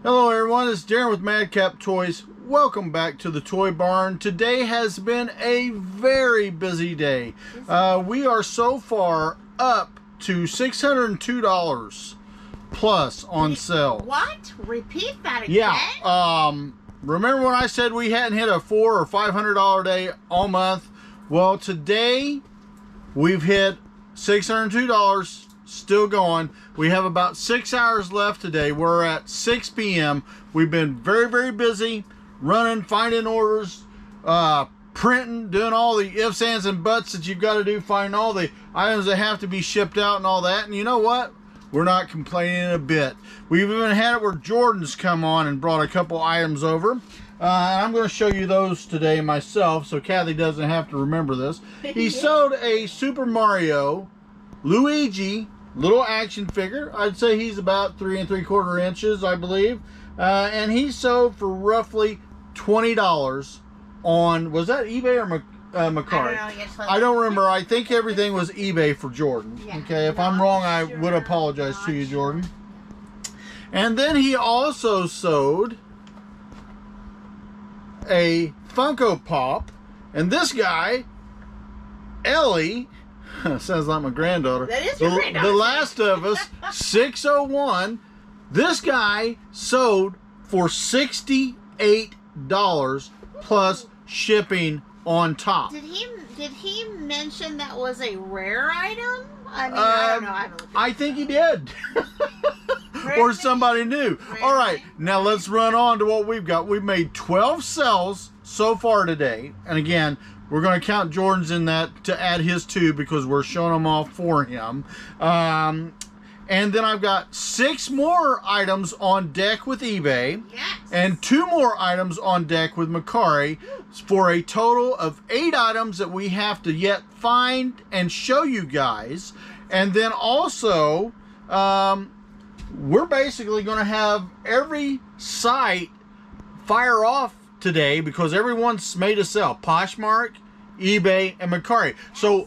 Hello everyone, it's Daren with Madcap Toys. Welcome back to the Toy Barn. Today has been a very busy day. We are so far up to $602 plus on sale. What? Repeat that again? Yeah. Remember when I said we hadn't hit a $400 or $500 day all month? Well, today we've hit $602. Still going. We have about 6 hours left today. We're at 6 p.m. We've been very, very busy running, finding orders, printing, doing all the ifs, ands, and buts that you've got to do, finding all the items that have to be shipped out and all that. And you know what? We're not complaining a bit. We've even had it where Jordan's come on and brought a couple items over. And I'm going to show you those today myself so Kathy doesn't have to remember this. He sold a Super Mario Luigi little action figure. I'd say he's about 3 3/4 inches, I believe. And he sold for roughly $20 on, was that eBay or Mercari? I don't remember. I think everything was eBay for Jordan. Yeah, okay, if I'm wrong, I would apologize to you, Jordan. And then he also sold a Funko Pop. And this guy, Ellie, sounds like my granddaughter. That is your granddaughter. The Last of Us 601. This guy sold for $68 plus shipping on top. Did he mention that was a rare item? I mean, I don't know. I think he did. Or somebody knew. All right, now let's run on to what we've got. We've made 12 sales so far today. And again, we're going to count Jordan's in that to add his 2 because we're showing them off for him. And then I've got 6 more items on deck with eBay. Yes. And 2 more items on deck with Mercari for a total of 8 items that we have to yet find and show you guys. And then also, we're basically going to have every site fire off today because everyone's made a sale. Poshmark, eBay, and Mercari. So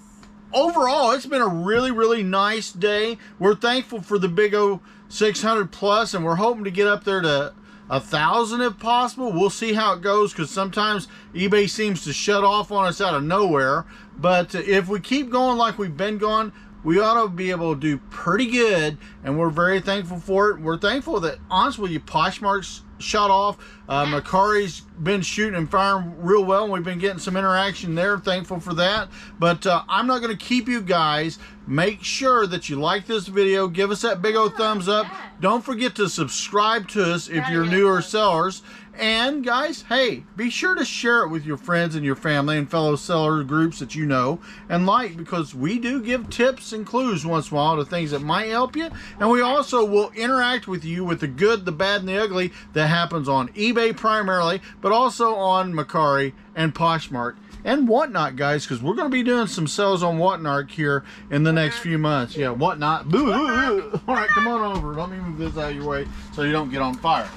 overall, it's been a really, really nice day. We're thankful for the big O 600 plus, and we're hoping to get up there to 1,000 if possible. We'll see how it goes because sometimes eBay seems to shut off on us out of nowhere. But if we keep going like we've been going, we ought to be able to do pretty good, and we're very thankful for it. We're thankful that, honestly with you, Poshmark's shot off. Mercari's been shooting and firing real well, and we've been getting some interaction there. Thankful for that. But I'm not going to keep you guys. Make sure that you like this video. Give us that big old thumbs up. Don't forget to subscribe to us if you're newer sellers. And guys, hey, be sure to share it with your friends and your family and fellow seller groups that you know and like, because we do give tips and clues once in a while to things that might help you. And we also will interact with you with the good, the bad, and the ugly that happens on eBay primarily, but also on Mercari and Poshmark and whatnot, guys, because we're going to be doing some sales on whatnot here in the next few months. Yeah, whatnot. Boo, boo, boo. All right, come on over. Let me move this out of your way so you don't get on fire.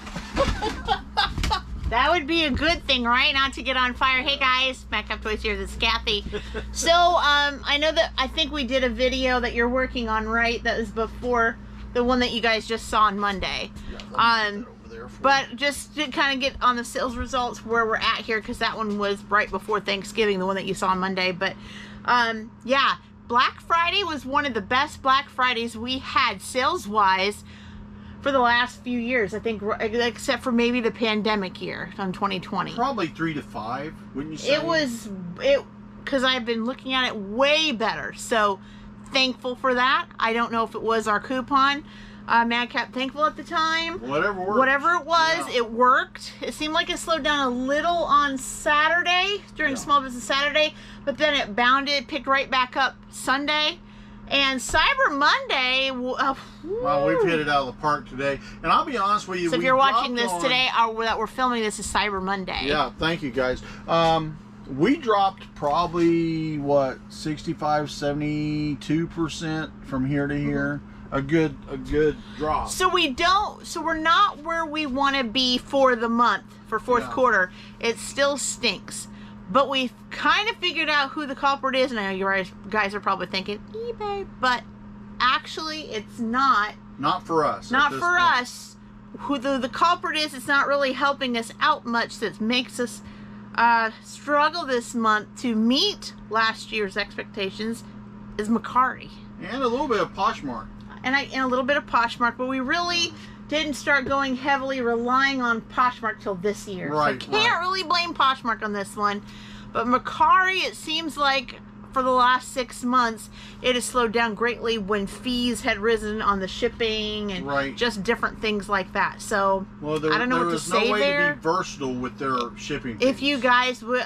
That would be a good thing, right? Not to get on fire. Hey guys, Madcap Toys here. This is Kathy. So, I know that I think we did a video that you're working on, right? That was before the one that you guys just saw on Monday. Yeah, but just to kind of get on the sales results where we're at here, because that one was right before Thanksgiving, the one that you saw on Monday. But yeah, Black Friday was one of the best Black Fridays we had sales-wise for the last few years, I think, except for maybe the pandemic year on 2020. Probably 3 to 5, wouldn't you say? Because I've been looking at it way better. So thankful for that. I don't know if it was our coupon. Madcap thankful at the time. Whatever worked. Whatever it was, yeah. It worked. It seemed like it slowed down a little on Saturday, during Small Business Saturday, but then it bounded, picked right back up Sunday. And Cyber Monday, well, we've hit it out of the park today. And I'll be honest with you. So if you're watching this today, that we're filming this is Cyber Monday. Yeah, thank you guys. We dropped probably, what, 65, 72% from here to here. A good drop. So we're not where we want to be for the month, for fourth quarter. It still stinks. But we've kind of figured out who the culprit is, and I know you guys are probably thinking eBay, but actually it's not. Not for us. Not for us. who the culprit is, it's not really helping us out much. That makes us struggle this month to meet last year's expectations is Mercari. And a little bit of Poshmark. And a little bit of Poshmark, but we really didn't start going heavily relying on Poshmark till this year. Right, so can't really blame Poshmark on this one. But Mercari, it seems like for the last 6 months, it has slowed down greatly when fees had risen on the shipping and just different things like that. So I don't know what to say there. There was no way to be versatile with their shipping fees. If you guys would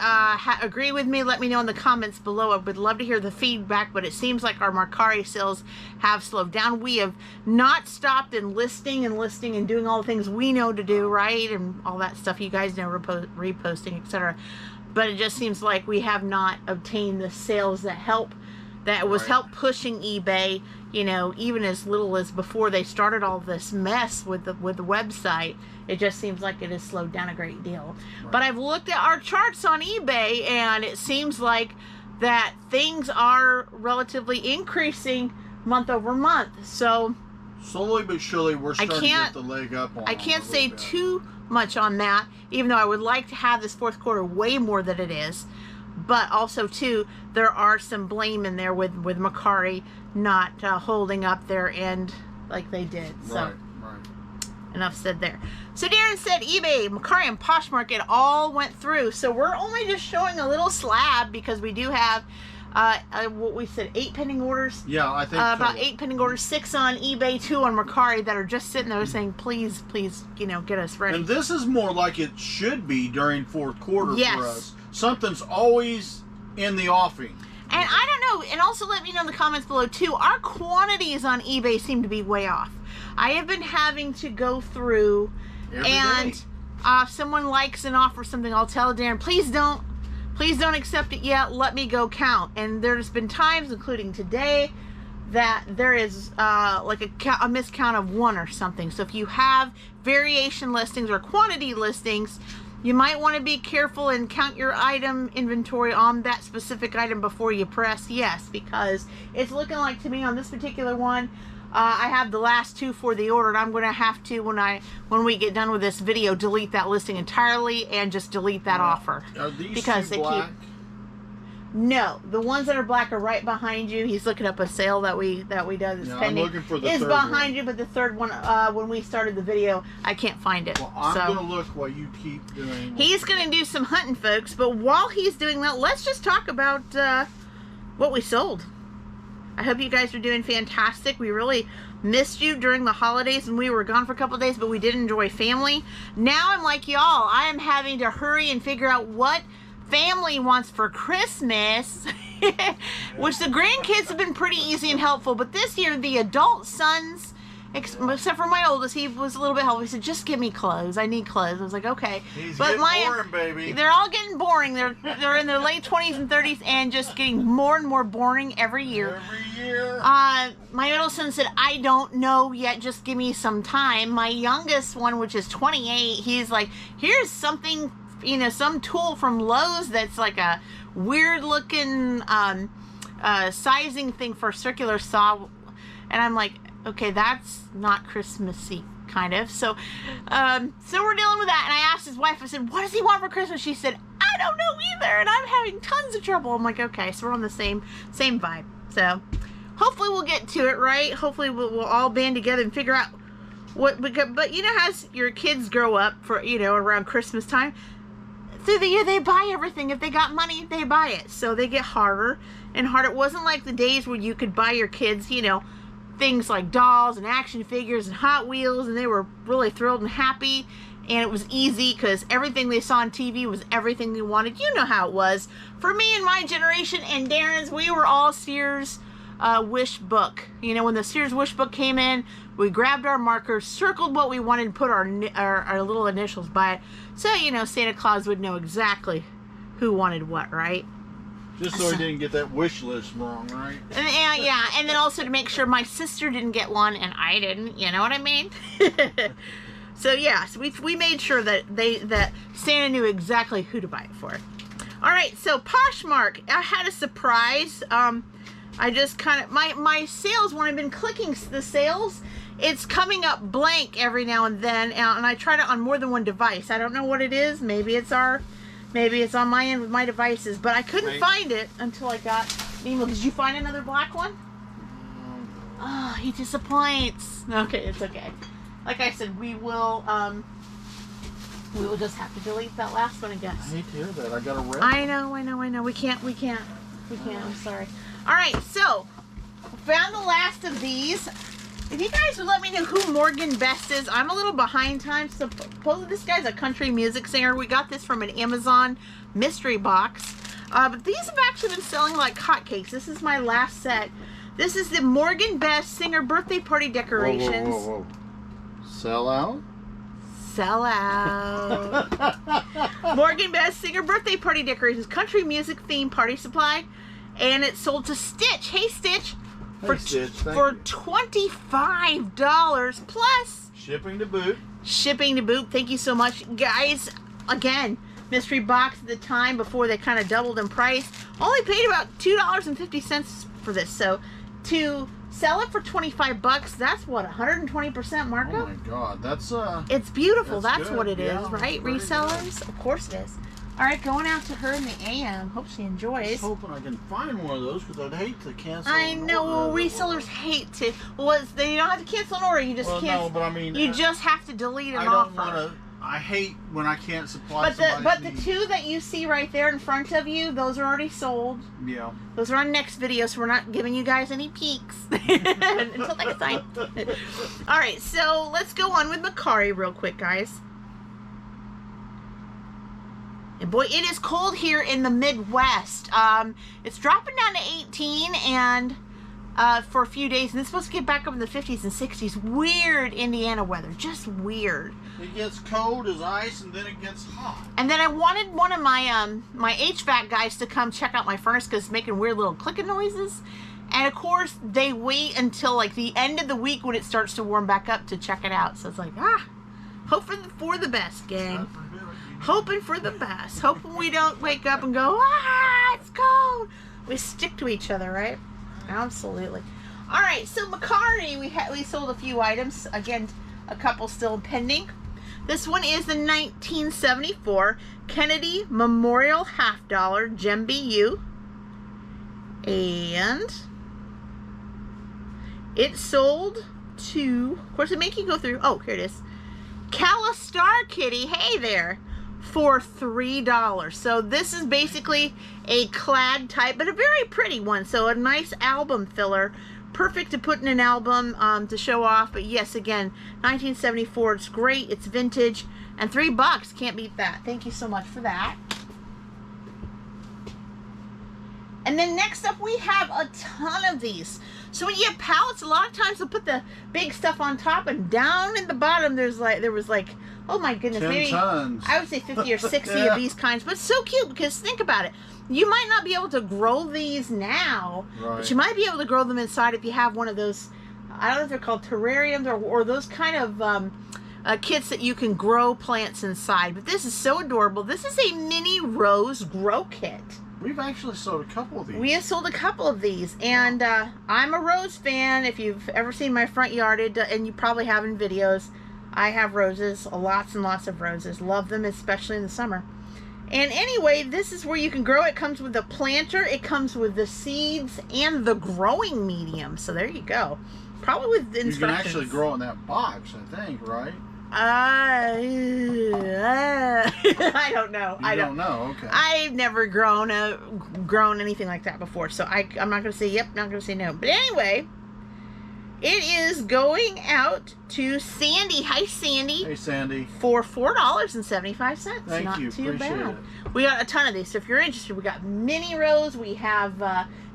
agree with me, let me know in the comments below. I would love to hear the feedback, but it seems like our Mercari sales have slowed down. We have not stopped in listing and doing all the things we know to do, right? And all that stuff you guys know, reposting, etc. But it just seems like we have not obtained the sales that help pushing eBay, you know, even as little as before they started all this mess with the website. It just seems like it has slowed down a great deal. Right. But I've looked at our charts on eBay, and it seems like that things are relatively increasing month over month. So slowly but surely we're starting to get the leg up on. I can't say too much on that, even though I would like to have this fourth quarter way more than it is. But also too, there are some blame in there with Mercari not holding up their end like they did. So right. Enough said there. So Daren said eBay, Mercari, and Poshmark, it all went through. So we're only just showing a little slab because we do have what we said, 8 pending orders. Yeah, I think about 8 pending orders, 6 on eBay, 2 on Mercari that are just sitting there saying, please, you know, get us ready. And this is more like it should be during fourth quarter yes. for us. Something's always in the offing. And I don't know, and also let me know in the comments below too, our quantities on eBay seem to be way off. I have been having to go through every and day. If someone likes and offers something, I'll tell Daren, please don't accept it yet, let me go count. And there's been times, including today, that there is like a miscount of 1 or something. So if you have variation listings or quantity listings, you might want to be careful and count your item inventory on that specific item before you press yes, because it's looking like to me on this particular one, I have the last 2 for the order, and I'm going to have to, when we get done with this video, delete that listing entirely and just delete that offer. Are these because two they black? No, the ones that are black are right behind you. He's looking up a sale that we done that's pending. I'm looking for the is third behind one. you, but the third one, when we started the video, I can't find it. Well, I'm going to look while you keep doing. He's going to do some hunting, folks. But while he's doing that, let's just talk about what we sold. I hope you guys are doing fantastic. We really missed you during the holidays, and we were gone for a couple of days, but we did enjoy family. Now I'm like y'all. I am having to hurry and figure out what family wants for Christmas, which the grandkids have been pretty easy and helpful, but this year the adult sons, except for my oldest, he was a little bit helpful. He said, just give me clothes, I need clothes. I was like, okay. He's but getting boring, baby. They're all getting boring. They're in their late 20s and 30s and just getting more and more boring every year. My middle son said, I don't know yet, just give me some time. My youngest one, which is 28, he's like, here's something, you know, some tool from Lowe's that's like a weird looking sizing thing for a circular saw. And I'm like, okay, that's not Christmassy, kind of. So we're dealing with that. And I asked his wife, I said, what does he want for Christmas? She said, I don't know either, and I'm having tons of trouble. I'm like, okay, so we're on the same vibe. So hopefully we'll get to it, right? Hopefully we'll all band together and figure out what, but you know, as your kids grow up for, you know, around Christmas time, through the year they buy everything. If they got money, they buy it. So they get harder and harder. It wasn't like the days where you could buy your kids, you know, things like dolls and action figures and Hot Wheels, and they were really thrilled and happy, and it was easy because everything they saw on TV was everything they wanted. You know how it was. For me and my generation and Daren's, we were all Sears wish book. You know, when the Sears wish book came in, we grabbed our markers, circled what we wanted, and put our little initials by it. So, you know, Santa Claus would know exactly who wanted what, right? Just so he didn't get that wish list wrong, right? And, yeah, and then also to make sure my sister didn't get one and I didn't, you know what I mean? So yeah, so we made sure that Santa knew exactly who to buy it for. All right, so Poshmark, I had a surprise. I just kind of, my sales, when I've been clicking the sales, it's coming up blank every now and then, and I tried it on more than one device. I don't know what it is. Maybe it's on my end with my devices, but I couldn't find it until I got an email. Did you find another black one? Oh, he disappoints. Okay, it's okay. Like I said, we will just have to delete that last one, I guess. I hate to hear that. I got a red. I know. We can't. I'm sorry. All right, so found the last of these. If you guys would let me know who Morgan Best is, I'm a little behind time. Supposedly this guy's a country music singer. We got this from an Amazon mystery box. But these have actually been selling like hotcakes. This is my last set. This is the Morgan Best Singer Birthday Party Decorations. Whoa. Sell out? Sell out. Morgan Best Singer Birthday Party Decorations. Country music themed party supply. And it sold to Stitch. Hey, Stitch. For $25 plus shipping to boot. Shipping to boot. Thank you so much, guys. Again, mystery box at the time before they kind of doubled in price. Only paid about $2.50 for this. So to sell it for $25, that's what, 120% markup? Oh my God, that's it's beautiful. That's good. what it is, Yeah, right? Resellers, good. Of course it is. All right, going out to her in the AM. Hope she enjoys. I'm just hoping I can find one of those because I'd hate to cancel. I know resellers hate to. Well, they don't have to cancel an order. You just can't. No, but I mean, you just have to delete an offer. I don't want to. I hate when I can't supply. But the two that you see right there in front of you, those are already sold. Yeah. Those are on next video, so we're not giving you guys any peeks until next time. All right, so let's go on with Mercari real quick, guys. And boy, it is cold here in the Midwest. It's dropping down to 18 and for a few days, and it's supposed to get back up in the 50s and 60s. Weird Indiana weather, just weird. It gets cold as ice, and then it gets hot. And then I wanted one of my my HVAC guys to come check out my furnace because it's making weird little clicking noises. And of course, they wait until like the end of the week when it starts to warm back up to check it out. So it's like, hoping for the best, gang. Hoping for the best. Hoping we don't wake up and go, it's cold. We stick to each other, right? Absolutely. All right, so Mercari, we sold a few items. Again, a couple still pending. This one is the 1974 Kennedy Memorial Half Dollar Gem BU. And it sold to, of course, it make you go through, here it is. Cala Star Kitty, hey there, for $3. So this is basically a clad type, but a very pretty one. So a nice album filler. Perfect to put in an album to show off. But yes, again, 1974. It's great. It's vintage. And $3. Can't beat that. Thank you so much for that. And then next up, we have a ton of these. So when you have pallets, a lot of times they'll put the big stuff on top, and down at the bottom there was like, oh my goodness, 10 maybe tons. I would say 50 or 60 of these kinds. But it's so cute because think about it. You might not be able to grow these now, but you might be able to grow them inside if you have one of those, I don't know if they're called terrariums or those kind of kits that you can grow plants inside. But this is so adorable. This is a mini rose grow kit. We've actually sold a couple of these. We have sold a couple of these, and I'm a rose fan. If you've ever seen my front yard, and you probably have in videos, I have roses, lots and lots of roses. Love them, especially in the summer. And anyway, this is where you can grow. It comes with a planter, it comes with the seeds, and the growing medium. So there you go. Probably with instructions. You can actually grow in that box, I think, right? I don't know. I don't know. Okay. I've never grown anything like that before, so I'm not going to say yep, not going to say no. But anyway, it is going out to Sandy. Hi, Sandy. Hey, Sandy. For $4.75. Thank not you. too Appreciate bad. it. We got a ton of these, so if you're interested, we got mini rose, we have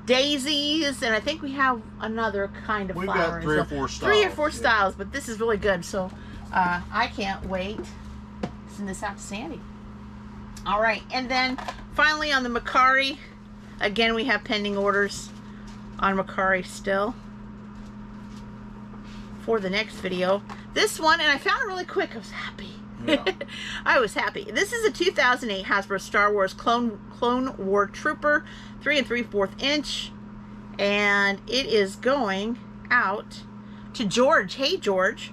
daisies, and I think we have another kind of flower. We've got 3 or 4 styles. 3 or 4 styles, but this is really good, so I can't wait to send this out to Sandy. All right, and then finally on the Mercari, again, we have pending orders on Mercari still for the next video. This one, and I found it really quick. I was happy. Yeah. I was happy. This is a 2008 Hasbro Star Wars Clone War Trooper, 3 3/4 inch, and it is going out to George. Hey, George,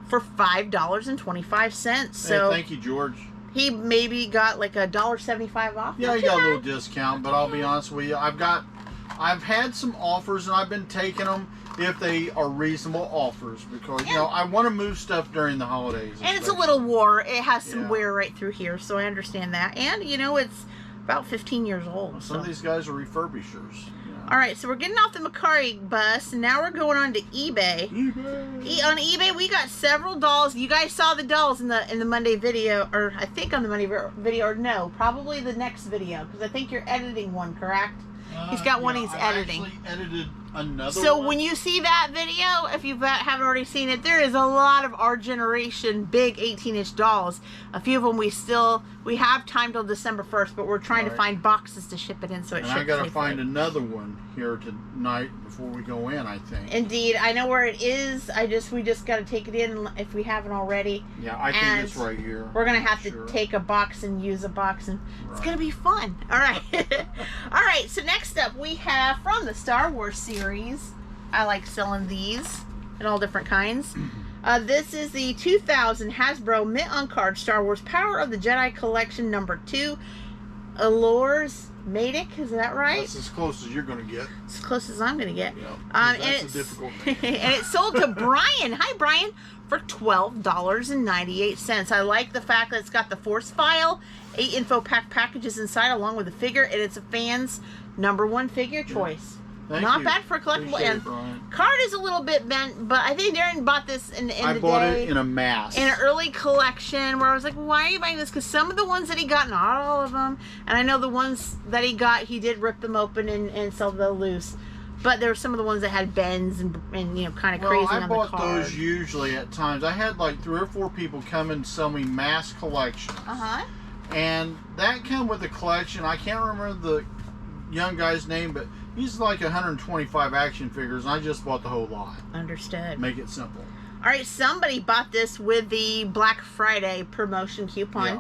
for $5.25. So hey, thank you, George. He maybe got like $1.75 off. Yeah, he got a little discount, but I'll be honest with you, I've had some offers and I've been taking them if they are reasonable offers, because you know I want to move stuff during the holidays. And it's a little war. It has some wear right through here, so I understand that. And you know, it's about 15 years old. Some of these guys are refurbishers. All right, so we're getting off the Mercari bus, and now we're going on to eBay. On eBay, we got several dolls. You guys saw the dolls in the Monday video, or I think on the Monday video, or no, probably the next video, because I think you're editing one, correct? He's got one he's editing. Actually edited another so one. when you see that video, if you haven't already seen it, there is a lot of our generation big 18-inch dolls. A few of them we have time till December 1st, but we're trying to find boxes to ship it in, so it ships. I gotta find another one here tonight before we go in, I think. Indeed, I know where it is. We just gotta take it in if we haven't already. Yeah, I think it's right here. We're gonna have to take a box and use a box, and it's gonna be fun. All right, all right. So next up, we have from the Star Wars series. I like selling these in all different kinds. This is the 2000 Hasbro Mint on Card Star Wars Power of the Jedi Collection #2. Allures Matic, is that right? That's as close as you're going to get. As close as I'm going to get. Yeah, that's a difficult thing. And it's sold to Brian. Hi, Brian. For $12.98. I like the fact that it's got the Force File, 8 info pack packages inside along with a figure, and it's a fan's #1 figure choice. Not bad for a collectible. And card is a little bit bent, but I think Daren bought this in the I bought it in a mass. In an early collection where I was like, well, why are you buying this? Because some of the ones that he got, not all of them, and I know the ones that he got, he did rip them open and sell them loose. But there were some of the ones that had bends and you know, kind of crazy on the card. I bought those usually at times. I had like 3 or 4 people come and sell me mass collections. And that came with a collection. I can't remember the young guy's name, but he's like 125 action figures, and I just bought the whole lot. Understood. Make it simple. All right, somebody bought this with the Black Friday promotion coupon.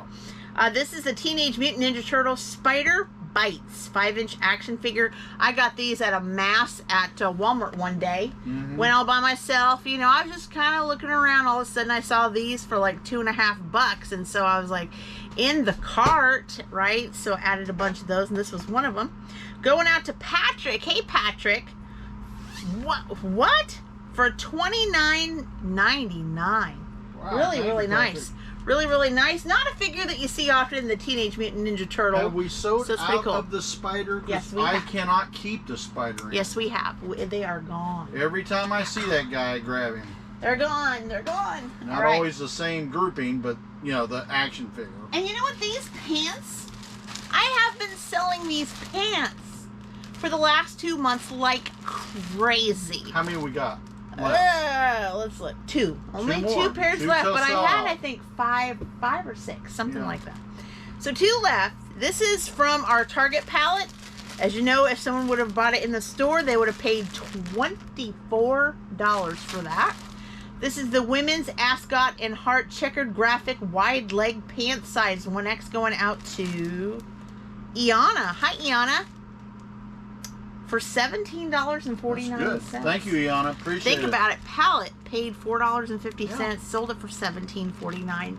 Yeah. This is a Teenage Mutant Ninja Turtle Spider Bites 5-inch action figure. I got these at a mass at Walmart one day. Went all by myself. You know, I was just kind of looking around. All of a sudden, I saw these for like $2.50, and so I was like, in the cart, right? So I added a bunch of those, and this was one of them. Going out to Patrick. Hey, Patrick. What? For $29.99. Wow, really nice. Really nice. Not a figure that you see often in the Teenage Mutant Ninja Turtle. Have we sold out cool. of the spider? Yes, we have. I have. cannot keep the spider in. Yes, we have. They are gone. Every time I see that guy, I grab him. They're gone. They're gone. Not always the same grouping, but, you know, the action figure. And you know what? These pants, I have been selling these pants for the last 2 months like crazy. How many we got? Let's look. 2. Only 2 pairs left, but I had, I think, 5 or 6, something like that. So 2 left. This is from our Target palette. As you know, if someone would have bought it in the store, they would have paid $24 for that. This is the women's ascot and heart checkered graphic wide leg pants size 1X going out to Iana. Hi, Iana. For $17.49. Thank you, Iana. Appreciate it. Think about it. Pallet paid $4.50. Sold it for $17.49.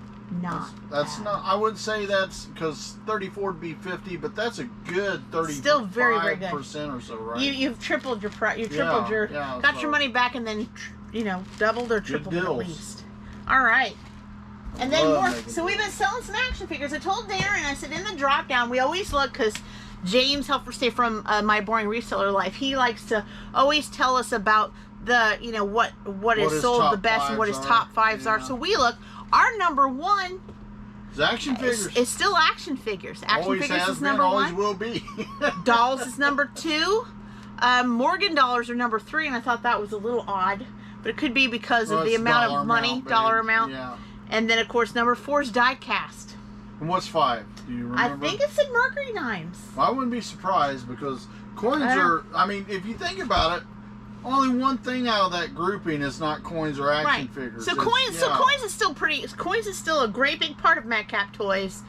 That's not. I wouldn't say that's because 34 would be 50, but that's a good 30. Still very good % or so, right? You've tripled your price. You tripled your got your money back, and then doubled or tripled it at least. All right. And then more. So we've been selling some action figures. I told Daren, I said in the drop down, we always look because James, Helper Stay from My Boring Reseller Life, he likes to always tell us about the, what is sold the best and what his top 5s are. So we look. Our #1 is action figures. It's still action figures. Action always figures has is been, #1. Always will be. Dolls is #2. Morgan dollars are #3, and I thought that was a little odd, but it could be because of the amount of money, dollar amount. Yeah. And then of course #4 is die cast. And what's 5? Do you remember? I think it's in Mercury Dimes. Well, I wouldn't be surprised because coins are. I mean, if you think about it, only one thing out of that grouping is not coins or action figures. So coins is still Coins is still a great big part of Madcap Toys.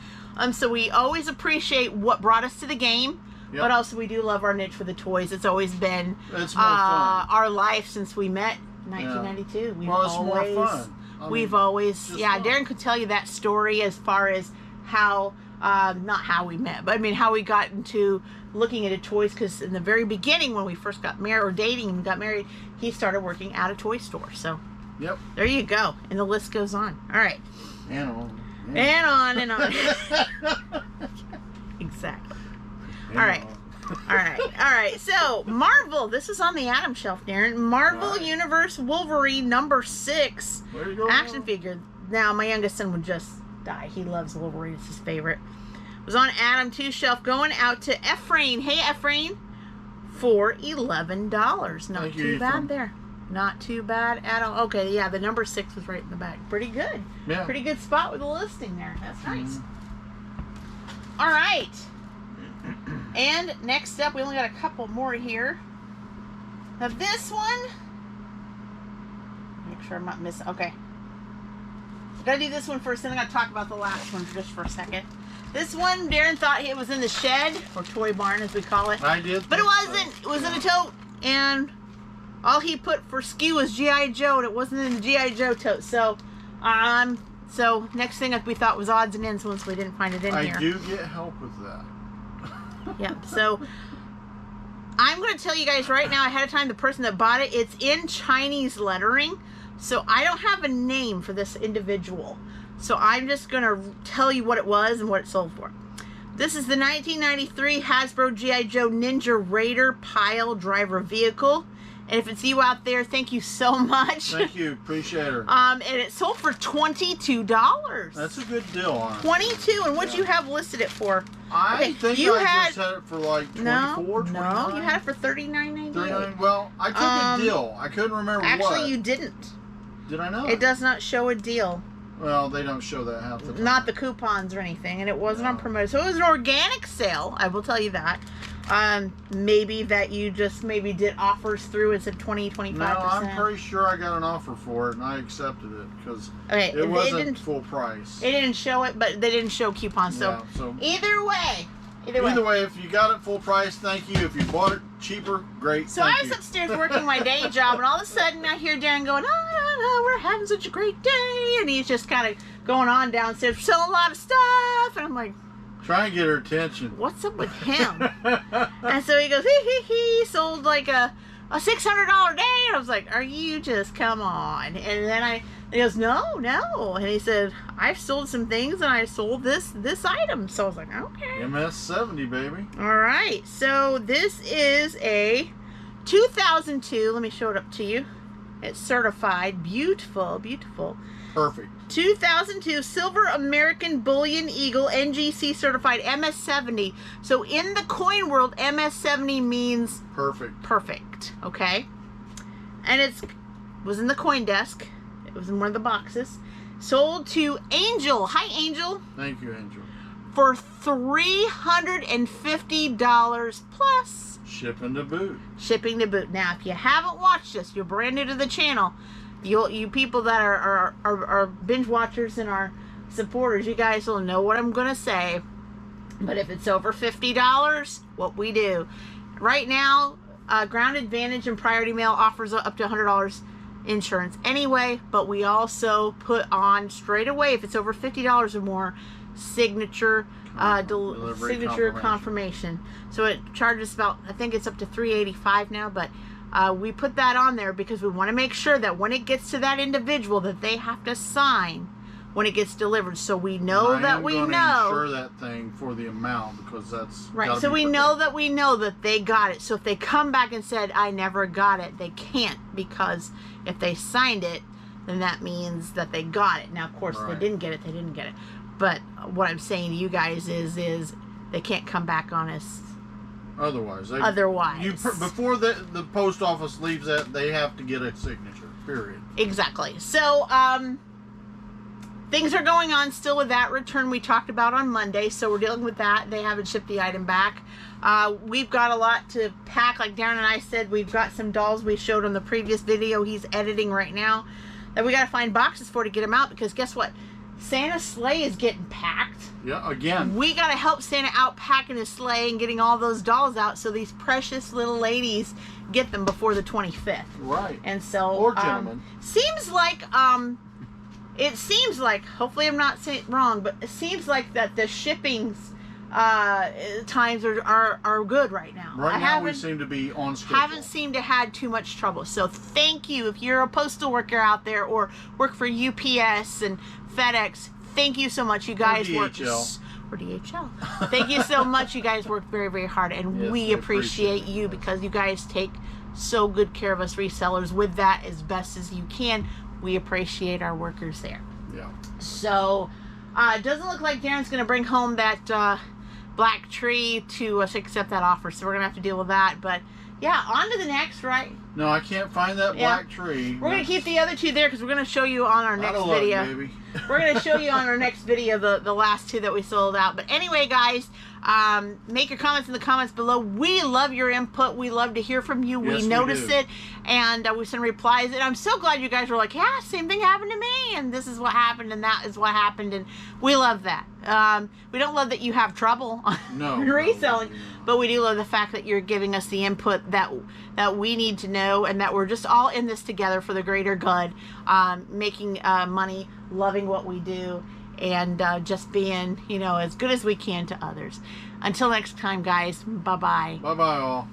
So we always appreciate what brought us to the game, but also we do love our niche for the toys. It's always been it's more fun. Our life since we met 1992. We've well, it's always, more fun. We've always, yeah, fun. Daren could tell you that story as far as how, not how we met, but I mean how we got into looking at toys, because in the very beginning when we first got married, or dating and got married, he started working at a toy store. So yep, there you go, and the list goes on. All right, and on and on and on. Exactly. And all right. on. All right. So Marvel, this is on the Adam shelf, Daren. Marvel Universe Wolverine #6 There you go, action figure. Now my youngest son would just die. He loves Wolverine; it's his favorite. It was on Adam 2 shelf, going out to Ephraim. Hey Ephraim, for $11. Not Thank too you, bad Ephraim. there. Not too bad at all. Okay, yeah, the #6 was right in the back. Pretty good. Yeah. Pretty good spot with the listing there. That's nice. All right. And next up, we only got a couple more here. Now this one, make sure I'm not missing. Okay. Gotta do this one first, then I'm gonna talk about the last one just for a second. This one, Daren thought it was in the shed, or toy barn as we call it. I did. But it wasn't. It was in a tote. And all he put for SKU was G.I. Joe, and it wasn't in the G.I. Joe tote. So, next thing we thought was odds and ends once we didn't find it in here. I do get help with that. Yep. So I'm going to tell you guys right now ahead of time, the person that bought it, it's in Chinese lettering. So I don't have a name for this individual. So I'm just going to tell you what it was and what it sold for. This is the 1993 Hasbro G.I. Joe Ninja Raider Pile Driver Vehicle. And if it's you out there, thank you so much. Thank you. Appreciate her. And it sold for $22. That's a good deal on it. 22, and what you have listed it for? I think you I just had it for like 24, 29. No, you had it for $39.98. 39. Well, I took a deal. I couldn't remember what. Actually, you didn't. Did I not? It does not show a deal. Well, they don't show that half the time. Not the coupons or anything, and it wasn't on promotion. So it was an organic sale, I will tell you that. Maybe that you just maybe did offers through and said 20, 25%. No, I'm pretty sure I got an offer for it, and I accepted it because it wasn't full price. It didn't show it, but they didn't show coupons. So, either way. Either way, if you got it full price, thank you. If you bought it cheaper, great. So I was upstairs working my day job, and all of a sudden I hear Daren going, "Oh, we're having such a great day," and he's just kind of going on downstairs, selling a lot of stuff, and I'm like, try and get her attention. What's up with him? And so he goes, he sold like a $600 day, and I was like, are you just, come on? And then he goes, no, and he said, I've sold some things, and I sold this item. So I was like, okay. MS-70, baby. All right, so this is a 2002. Let me show it up to you. It's certified. Beautiful. Perfect. 2002 Silver American Bullion Eagle NGC certified MS-70. So in the coin world, MS-70 means perfect. Okay, and it was in the coin desk. It was in one of the boxes. Sold to Angel. Hi, Angel. Thank you, Angel. For $350 plus shipping to boot. Now, if you haven't watched this, you're brand new to the channel. You people that are binge watchers and our supporters, you guys will know what I'm gonna say. But if it's over $50, what we do right now, Ground Advantage and Priority Mail offers up to $100 insurance anyway. But we also put on straight away, if it's over $50 or more, signature confirmation. So it charges about, I think it's up to $385 now, but. We put that on there because we want to make sure that when it gets to that individual that they have to sign when it gets delivered, so we know that we know. Insure that thing for the amount because that's right. So we know that they got it. So if they come back and said I never got it, they can't, because if they signed it, then that means that they got it. Now, of course, if they didn't get it, they didn't get it. But what I'm saying to you guys is they can't come back on us. Otherwise, before the post office leaves that, they have to get a signature. Period. Exactly. So things are going on still with that return we talked about on Monday. So we're dealing with that. They haven't shipped the item back. We've got a lot to pack. Like Daren and I said, we've got some dolls we showed on the previous video. He's editing right now that we got to find boxes for to get them out, because guess what? Santa's sleigh is getting packed. Yeah, again. We got to help Santa out packing his sleigh and getting all those dolls out so these precious little ladies get them before the 25th. Right. And so, or gentlemen. Seems like, it seems like, hopefully I'm not saying it wrong, but it seems like that the shipping's times are good right now. Right now we seem to be on schedule. Haven't seemed to had too much trouble. So thank you if you're a postal worker out there or work for UPS and FedEx. Thank you so much. You guys work or DHL. Thank you so much. You guys work very, very hard, and yes, we appreciate you because you guys take so good care of us resellers with that as best as you can. We appreciate our workers there. Yeah. So it doesn't look like Daren's going to bring home that black tree to accept that offer, so we're going to have to deal with that. But yeah, on to the next, right? No, I can't find that black tree. We're going to keep the other two there because we're going to show you on our next video. Baby. We're going to show you on our next video the last two that we sold out. But anyway, guys, make your comments in the comments below. We love your input. We love to hear from you. Yes, we notice it, and we send replies. And I'm so glad you guys were like, yeah, same thing happened to me, and this is what happened, and that is what happened, and we love that. We don't love that you have trouble reselling, but we do love the fact that you're giving us the input that we need to know, and that we're just all in this together for the greater good, making money, loving what we do, and just being, as good as we can to others. Until next time, guys, bye-bye. Bye-bye, all.